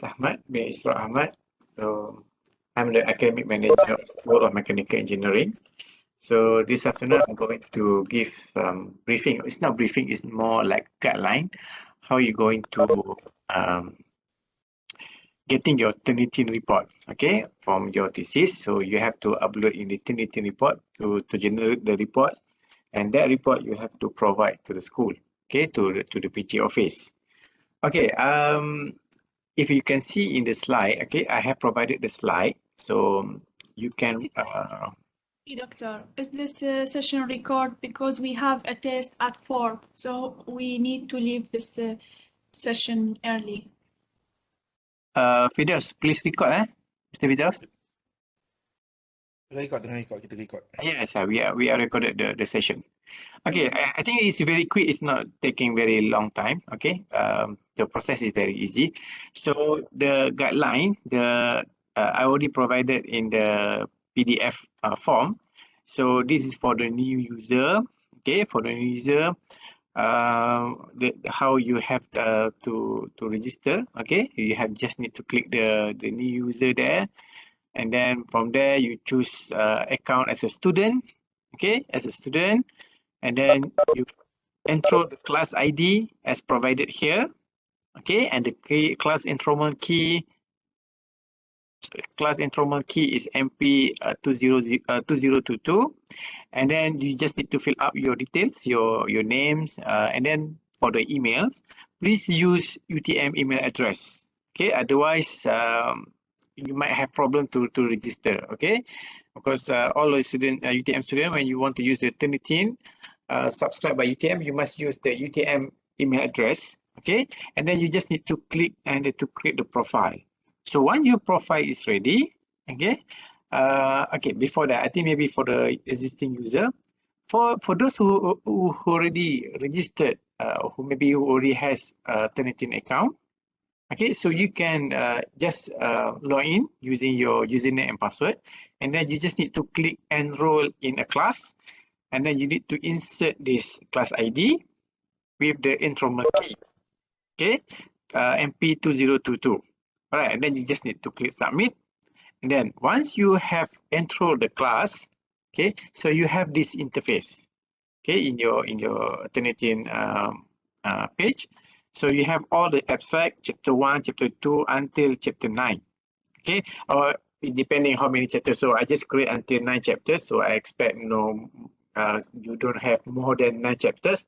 Ahmad, bin Isra Ahmad. So I'm the academic manager of School of Mechanical Engineering. So this afternoon I'm going to give briefing. It's not briefing, it's more like guideline. How you're going to getting your Turnitin report, okay, from your thesis. So you have to upload in the Turnitin report to generate the reports, and that report you have to provide to the school, okay, to the PG office. Okay, if you can see in the slide, okay, I have provided the slide, so you can. Doctor, is this session record because we have a test at 4, so we need to leave this session early. Firdaus, please record, Mr. Firdaus. Kita record. Yes, we are recorded the session. Okay, I think it's very quick. It's not taking very long time. Okay, the process is very easy. So the guideline, I already provided in the PDF form. So this is for the new user. Okay, for the new user, how you have to register. Okay, you have just need to click the new user there, and then from there you choose account as a student. Okay, as a student. And then you enter the class ID as provided here, okay, and the class enrollment key is MP 2022, and then you just need to fill up your details, your names, and then for the emails, please use UTM email address, okay, otherwise you might have problem to register, okay, because all the student UTM student, when you want to use the Turnitin subscribe by UTM, you must use the UTM email address, okay, and then you just need to click and to create the profile. So once your profile is ready, okay, okay, before that, I think maybe for the existing user, for those who already registered, who maybe already has a Turnitin account, okay, so you can just log in using your username and password, and then you just need to click enroll in a class, and then you need to insert this class ID with the enrollment key, okay, MP 2022. All right, and then you just need to click submit. And then once you have enrolled the class, okay, so you have this interface, okay, in your Turnitin page. So you have all the abstract, chapter 1, chapter 2, until chapter 9, okay, or depending how many chapters. So I just create until 9 chapters. So I expect you don't have more than 9 chapters.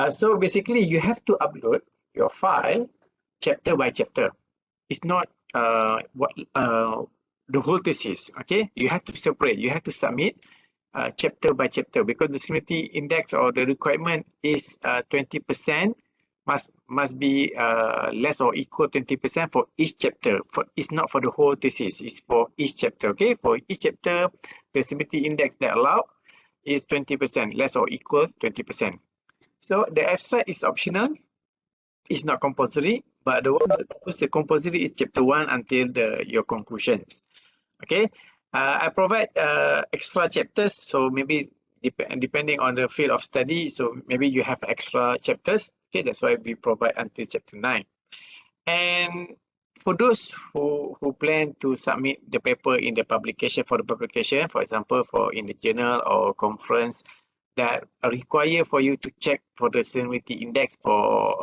So basically you have to upload your file chapter by chapter. It's not the whole thesis, okay? You have to separate, you have to submit chapter by chapter, because the similarity index or the requirement is 20%, must be less or equal 20% for each chapter. It's not for the whole thesis, it's for each chapter, okay? For each chapter, the similarity index that allowed is 20%, less or equal 20%. So the abstract is optional, it's not compulsory, but the one that was the compulsory is chapter 1 until your conclusions. Okay, I provide extra chapters, so maybe depending on the field of study, so maybe you have extra chapters. Okay, that's why we provide until chapter 9. And for those who plan to submit the paper in the publication, for example, for in the journal or conference, that require for you to check for the similarity index for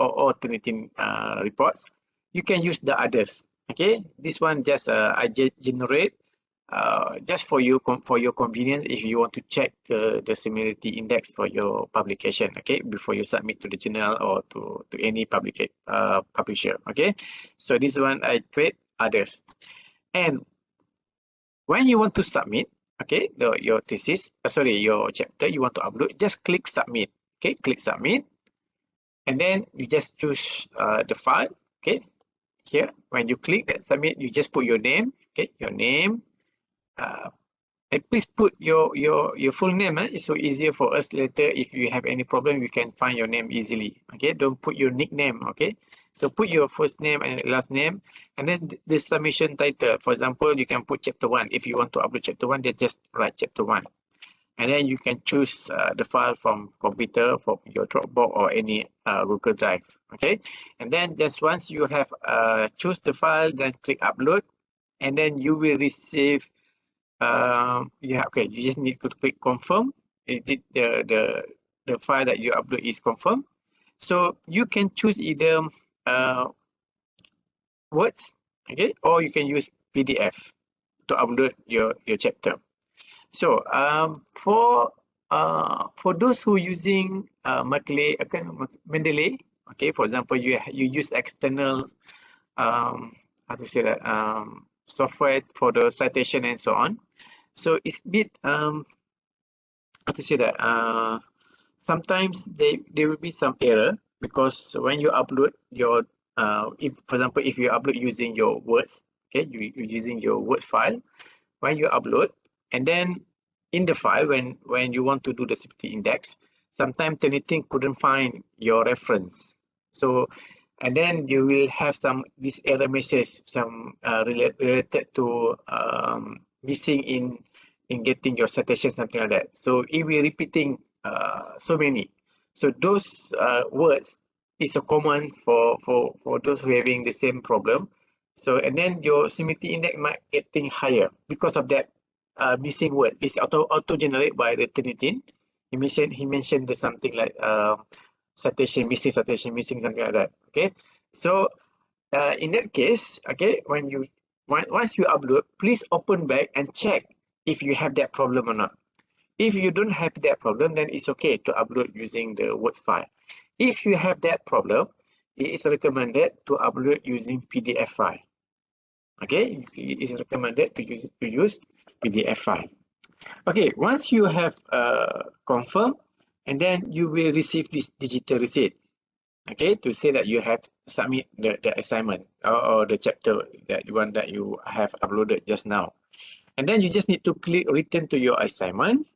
or Turnitin reports, you can use the others. Okay, this one just I generate just for you, for your convenience, if you want to check the similarity index for your publication, okay, before you submit to the journal or to any publisher. Okay, so this one I create others. And when you want to submit, okay, your thesis, your chapter, you want to upload, just click submit. Okay, click submit, and then you just choose the file. Okay, here when you click that submit, you just put your name. Okay, your name. And please put your full name. It's so easier for us later. If you have any problem, you can find your name easily. Okay, don't put your nickname. Okay, so put your first name and last name, and then the submission title. For example, you can put chapter 1. If you want to upload chapter 1, then just write chapter 1. and then you can choose the file from computer, from your Dropbox or any Google Drive. Okay, and then just once you have choose the file, then click upload, and then you will receive you just need to click confirm. The file that you upload is confirmed. So you can choose either words, okay, or you can use PDF to upload your chapter. So for those who using Mendeley, okay, for example, you use external how to say that software for the citation and so on. So it's a bit how to say that sometimes there will be some error, because when you upload your if for example if you upload using your words, okay, you're using your words file, when you upload, and then in the file when you want to do the similarity index, sometimes Turnitin couldn't find your reference. So and then you will have this error message, some related to missing in getting your citation, something like that. So it will repeating so many. So those words is a common for those who having the same problem. So and then your similarity index might getting higher because of that missing word. It's auto generate by the Turnitin. He mentioned there's something like citation missing, something like that. Okay, so in that case, okay, once you upload, please open back and check if you have that problem or not. If you don't have that problem, then it's okay to upload using the words file. If you have that problem, it is recommended to upload using PDF file. Okay, it is recommended to use PDF file. Okay, once you have confirmed, and then you will receive this digital receipt. Okay, to say that you have submit the assignment or the chapter that you have uploaded just now. And then you just need to click return to your assignment.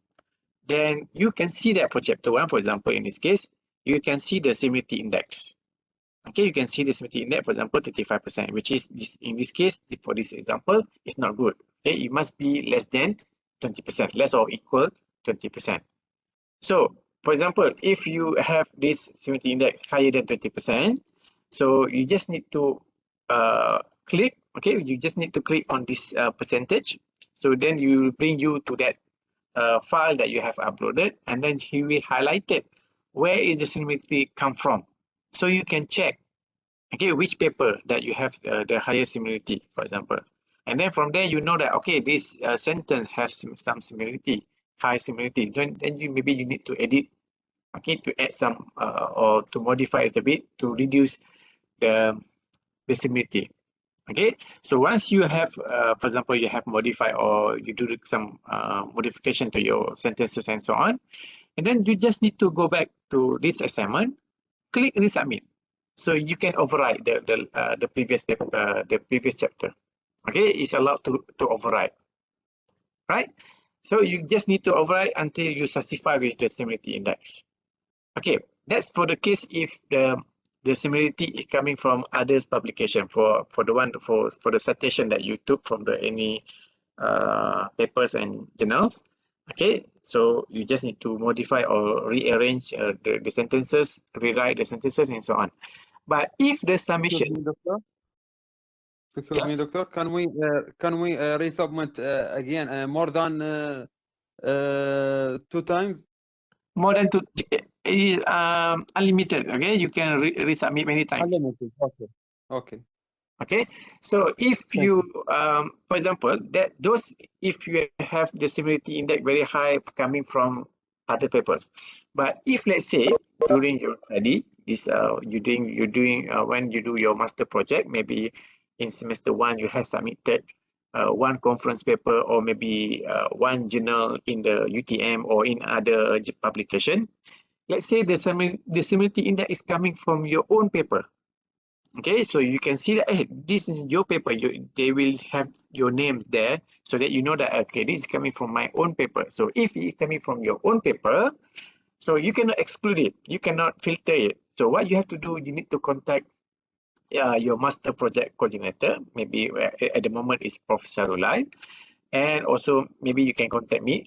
Then you can see that for chapter 1, for example, in this case, you can see the similarity index. Okay, you can see the similarity index, for example, 35%, which is in this case, for this example, it's not good. Okay, it must be less than 20%, less or equal 20%. So, for example, if you have this similarity index higher than 20%, so you just need to click, okay, you just need to click on this percentage. So then you will bring you to that file that you have uploaded, and then he will highlight it. Where is the similarity come from? So you can check, okay, which paper that you have the highest similarity, for example. And then from there, you know that, okay, this sentence has some similarity, high similarity. Then maybe you need to edit, okay, to add some or to modify it a bit to reduce the similarity. Okay, so once you have, for example, you have modified or you do some modification to your sentences and so on, and then you just need to go back to this assignment, click resubmit. So you can override the previous paper, the previous chapter. Okay, it's allowed to override, right? So you just need to override until you satisfy with the similarity index. Okay, that's for the case if the similarity is coming from others publication for the citation that you took from any papers and journals. Okay, so you just need to modify or rearrange the sentences, rewrite the sentences, and so on. But if the submission, excuse me, doctor, can we resubmit again more than 2 times? More than 2 is unlimited. Okay, you can resubmit many times. Unlimited. Okay. Okay. Okay, so if you, for example, if you have the similarity index very high coming from other papers, but if let's say during your study, this you're doing when you do your master project, maybe in semester 1 you have submitted one conference paper or maybe one journal in the UTM or in other publication. Let's say the similarity index is coming from your own paper. Okay, so you can see that this is your paper. They will have your names there so that you know that, okay, this is coming from my own paper. So if it is coming from your own paper, so you cannot exclude it. You cannot filter it. So what you have to do, you need to contact your master project coordinator. Maybe at the moment it's Prof. Sharulai. And also maybe you can contact me.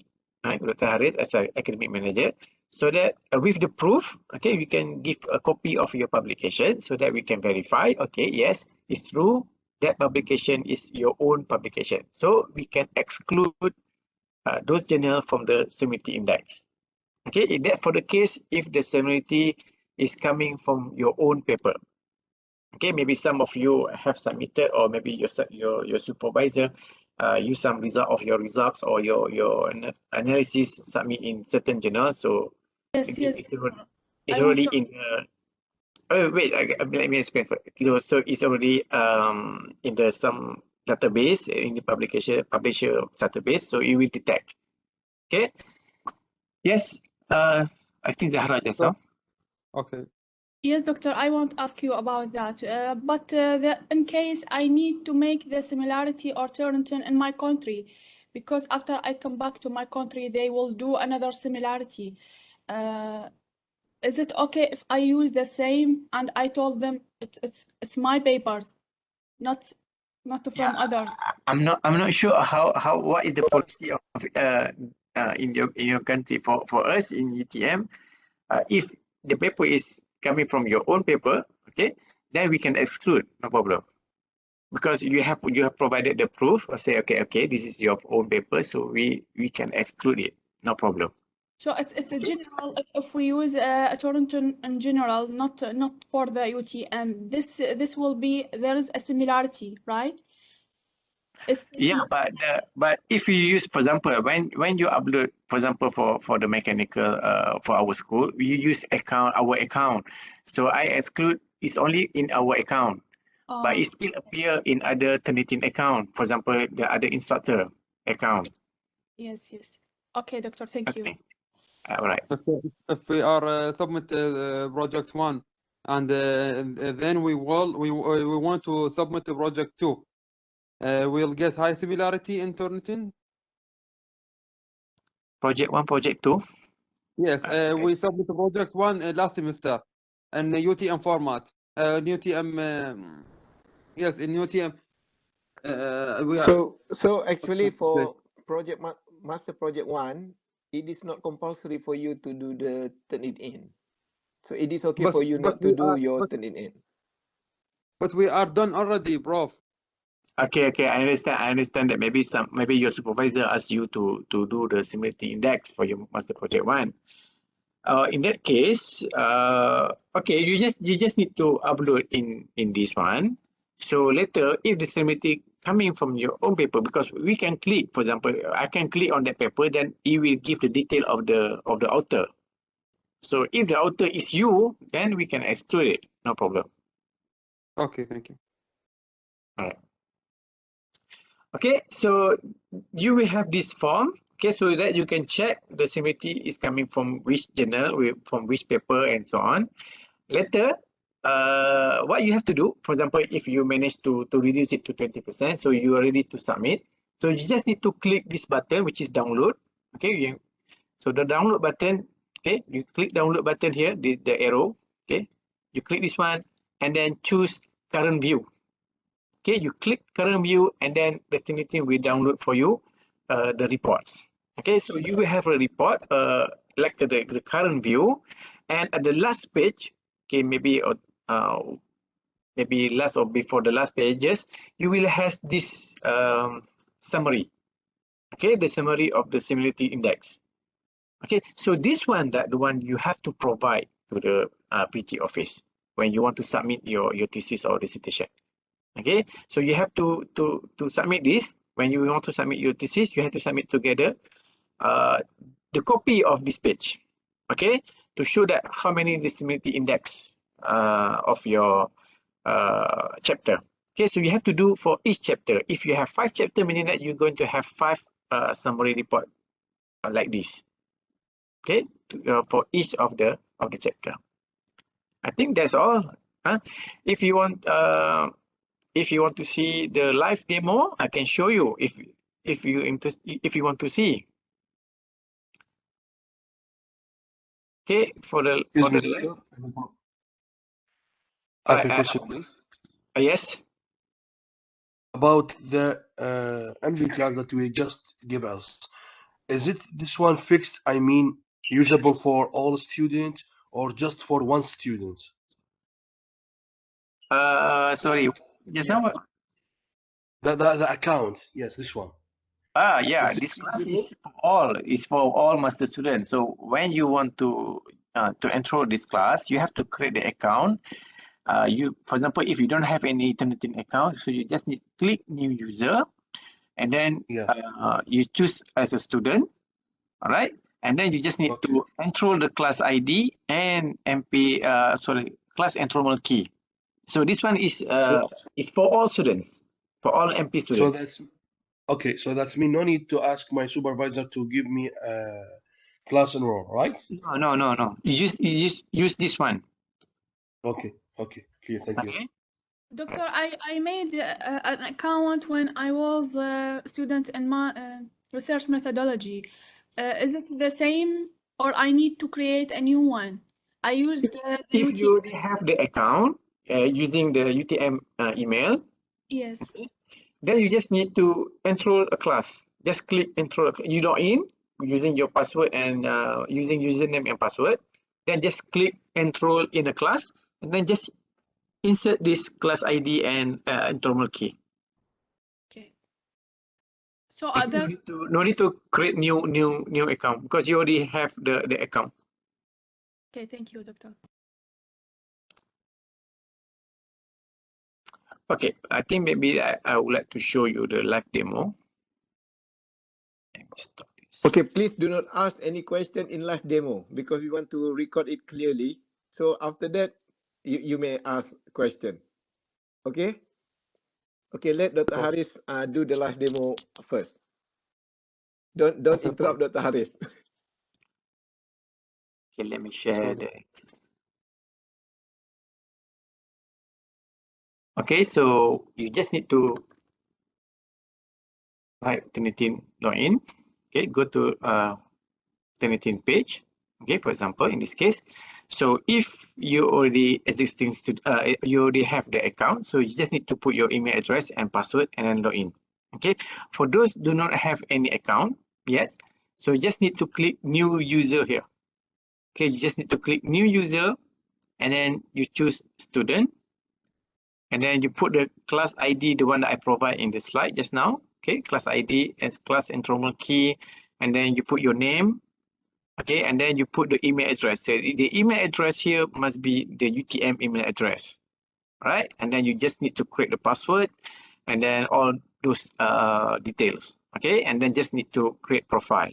Dr. Haris as an academic manager, so that with the proof, okay, we can give a copy of your publication so that we can verify, okay, yes, it's true, that publication is your own publication. So we can exclude those journals from the similarity index. Okay, in that for the case, if the similarity is coming from your own paper. Okay, maybe some of you have submitted, or maybe your supervisor use some result of your results or your analysis submit in certain journals. So Yes, it's already in the. Oh wait, let me explain. So it's already in the some database in the publisher database. So it will detect. Okay. Yes. I think Zahra just now. Okay. Yes, doctor, I won't ask you about that. But in case I need to make the similarity or Turnitin in my country, because after I come back to my country, they will do another similarity. Is it okay if I use the same and I told them it's my papers, not from others? I'm not sure how what is the policy of in your country. For us in UTM, if the paper is coming from your own paper, okay, then we can exclude, no problem, because you have provided the proof or say okay, this is your own paper, so we can exclude it, no problem. So it's a general. If we use a Turnitin in general, not for the UTM, this will be, there is a similarity, right? Yeah, but if you use, for example, when you upload, for example, for the mechanical for our school, we use our account. So I exclude it's only in our account, but it still appear in other Turnitin account. For example, the other instructor account. Yes. Okay, doctor, thank you. All right. If we are submit project 1 and then we want to submit the project 2, we'll get high similarity in Turnitin. Project 1, project 2. Yes, we submit project 1 last semester in UTM format. UTM, yes, in UTM. So actually for project master project 1, it is not compulsory for you to do the Turnitin. So it is okay for you not to do your Turnitin. But we are done already, prof. Okay, I understand that maybe your supervisor asked you to do the similarity index for your master project 1. In that case, okay, you just need to upload in this one. So later, if the similarity coming from your own paper, because we can click, for example, I can click on that paper, then it will give the detail of the author. So if the author is you, then we can exclude it, no problem. Okay, thank you. All right. Okay, so you will have this form, okay, so that you can check the similarity is coming from which journal, from which paper, and so on. Later, what you have to do, for example, if you manage to reduce it to 20%, so you are ready to submit. So you just need to click this button, which is download. Okay, so the download button, okay, you click download button here, the arrow, okay, you click this one, and then choose current view. Okay, you click current view, and then the Turnitin will download for you the report. Okay, so you will have a report like the current view, and at the last page, okay, maybe last or before the last pages, you will have this summary. Okay, the summary of the similarity index. Okay, so this one, the one you have to provide to the PT office when you want to submit your thesis or dissertation. Okay, so you have to submit this. When you want to submit your thesis, you have to submit together the copy of this page, okay, to show that how many the similarity index of your chapter. Okay, so you have to do for each chapter. If you have 5 chapters, meaning that you're going to have 5 summary report like this. Okay, for each of the chapter. I think that's all. If you want to see the live demo, I can show you if you want to see. Okay, Excuse me, doctor. I have a question, please. Yes. About the MB class that we just give us. Is it this one fixed? I mean, usable for all students or just for one student? Sorry, just now. The account, yes, this one. Yeah, Is it this class usable? is for all. It's for all master students. So when you want to enroll this class, you have to create the account. For example, if you don't have any Turnitin account, so you just need click new user, and then Yeah. you choose as a student, all right? And then you just need Okay. to enroll the class ID and class enrollment key. So this one is So for all students, for all MP so students. that's okay. So that's me. No need to ask my supervisor to give me a class enroll, right? No. You just use this one. Okay. Okay. Clear. Thank you. Okay. Doctor, I made an account when I was a student in my research methodology. Is it the same or I need to create a new one? I used the If UT. you already have the account using the UTM email, Yes. then you just need to enroll a class. Just click enroll. You log in using your password and using username and password. Then just click enroll in a class, and then just insert this class ID and enrollment key. Okay. So Okay, there's no need to create new account because you already have the account. okay. Thank you, Doctor. Okay, I think maybe I would like to show you the live demo. Let me stop this. Okay, please do not ask any question in live demo because we want to record it clearly. So after that, you may ask question. Okay? Okay, let Dr. Haris do the live demo first. Don't interrupt Dr. Haris. Okay, let me share the. Okay, so you just need to write Turnitin login. Okay, go to Turnitin page. Okay, for example, in this case, so if you already you already have the account, so you just need to put your email address and password and then log in. Okay, for those do not have any account, yes, so you just need to click new user here. Okay, you just need to click new user, and then you choose student, and then you put the class ID, the one that I provide in the slide just now. Okay, class ID as class enrollment key, and then you put your name. Okay, and then you put the email address. So the email address here must be the UTM email address, right? And then you just need to create the password, and then all those details. Okay, and then just need to create profile.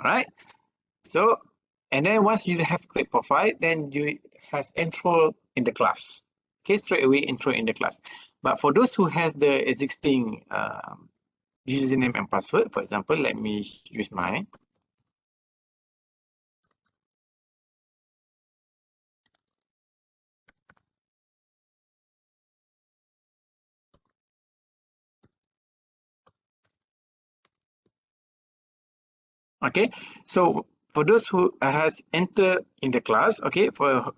All right. So, and then once you have create profile, then you has intro in the class. Okay, straight away intro in the class. But for those who has the existing username and password, for example, let me use mine. Okay, so for those who has entered in the class, okay, for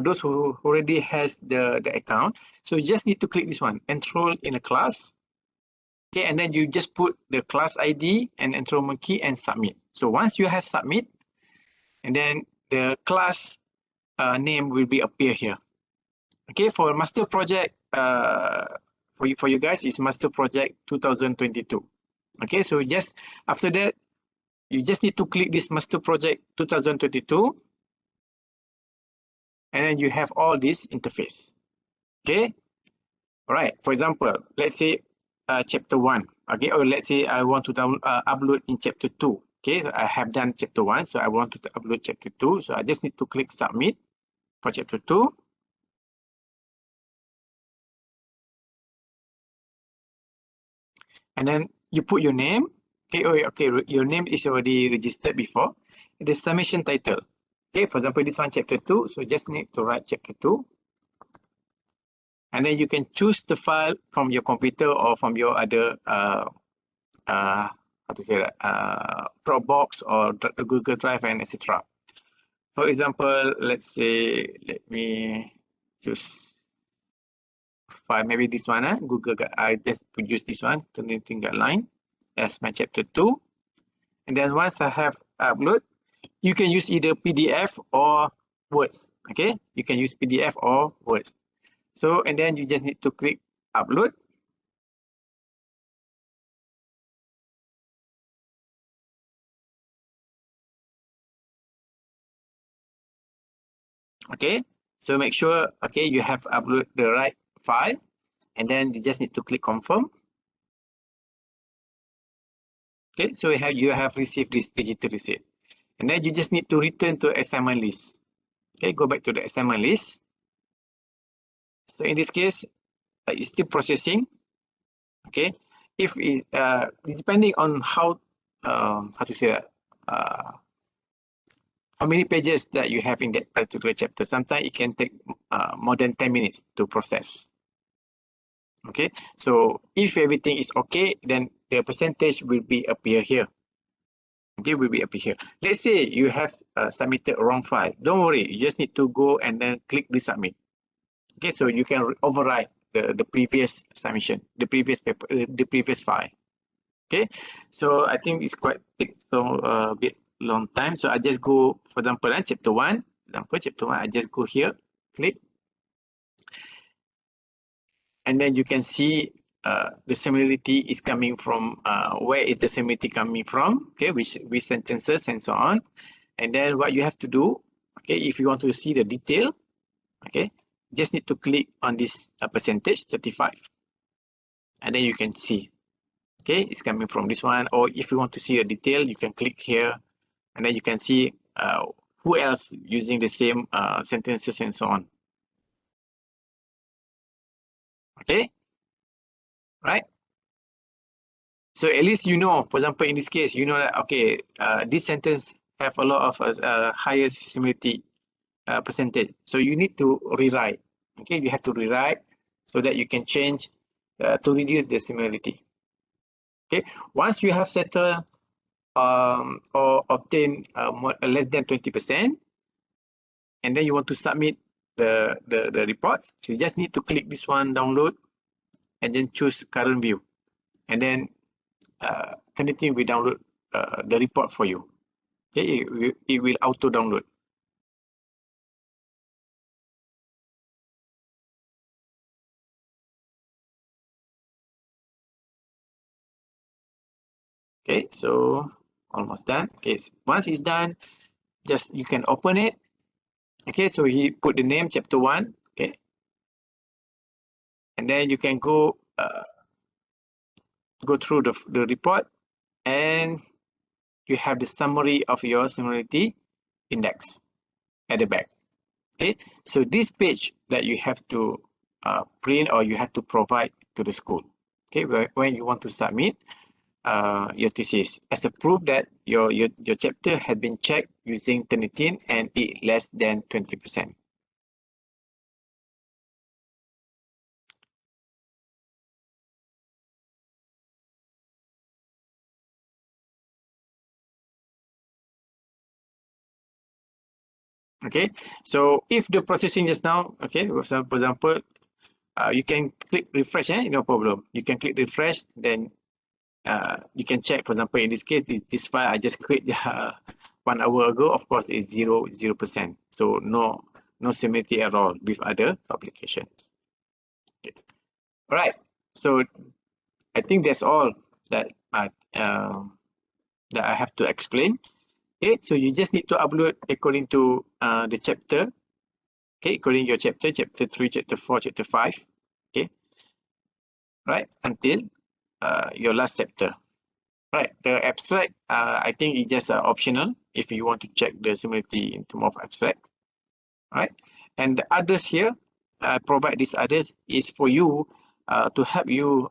those who already has the account, so you just need to click this one, enroll in a class. Okay, and then you just put the class ID and enrollment key and submit. So once you have submit, and then the class name will be appear here. Okay, for master project, for you guys is master project 2022. Okay, so just after that, you just need to click this master project 2022, and then you have all this interface. Okay, all right. For example, let's say chapter 1. Okay, or let's say I want to upload in chapter 2. Okay, so I have done chapter 1, so I want to upload chapter 2. So I just need to click submit for chapter 2. And then you put your name. Okay, your name is already registered before. The submission title. Okay, for example, this one chapter 2, so just need to write chapter 2. And then you can choose the file from your computer or from your other how to say that, Dropbox or Google Drive and etc. For example, let's say, let me choose file, maybe this one, Google. I just use this one, Turnitin guideline as my chapter 2. And then once I have upload, you can use either PDF or words. Okay, you can use PDF or words. So, and then you just need to click upload. Okay, so make sure, okay, you have upload the right file, and then you just need to click confirm. Okay, so you have received this digital receipt, and then you just need to return to assignment list. Okay, go back to the assignment list. So in this case, it's still processing. Okay, if it depending on how to say that, how many pages that you have in that particular chapter. Sometimes it can take more than 10 minutes to process. Okay, so if everything is okay, then the percentage will be appear here. Okay, will be appear here. Let's say you have submitted a wrong file. Don't worry, you just need to go and then click resubmit. Okay, so you can override the previous submission, the previous paper, the previous file. Okay, so I think it's quite big, so a bit long time. So I just go, for example, chapter 1. Example, chapter 1, I just go here, click, and then you can see the similarity is coming from, where is the similarity coming from, okay, which sentences and so on. And then what you have to do, okay, if you want to see the details, okay, just need to click on this percentage 35, and then you can see, okay, it's coming from this one. Or if you want to see a detail, you can click here, and then you can see who else using the same sentences and so on. Okay, right? So at least you know, for example, in this case, you know that, okay, this sentence have a lot of higher similarity percentage. So you need to rewrite. Okay, you have to rewrite so that you can change to reduce the similarity. Okay, once you have settled or obtain less than 20%, and then you want to submit the reports, so you just need to click this one, download, and then choose current view, and then Turnitin will download the report for you. Okay, it will auto download. Okay, so almost done. Okay, so once it's done, just you can open it. Okay, so he put the name chapter 1. Okay, and then you can go through the report, and you have the summary of your similarity index at the back. Okay, so this page that you have to print or you have to provide to the school. Okay, when you want to submit your thesis as a proof that your chapter had been checked using Turnitin and it less than 20%. Okay, so if the processing just now, okay, for example, you can click refresh, no problem. You can click refresh, then you can check, for example, in this case, this file I just created 1 hour ago, of course, is 0%. So no similarity at all with other publications. Okay. All right, so I think that's all that I have to explain. Okay, so you just need to upload according to the chapter. Okay, according to your chapter 3, chapter 4, chapter 5. Okay, right, until your last chapter. Right, the abstract, I think it's just optional if you want to check the similarity in terms of abstract. Right, and the others here, provide these others is for you to help you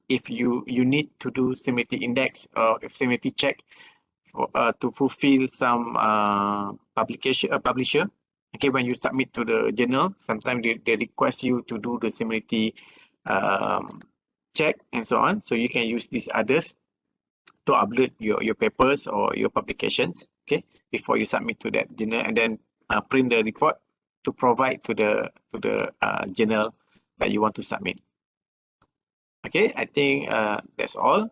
if you need to do similarity index or similarity check to fulfill some publisher. Okay, when you submit to the journal, sometimes they request you to do the similarity check and so on. So you can use these others to upload your papers or your publications, okay, before you submit to that journal, and then print the report to provide to the journal that you want to submit. Okay, I think that's all.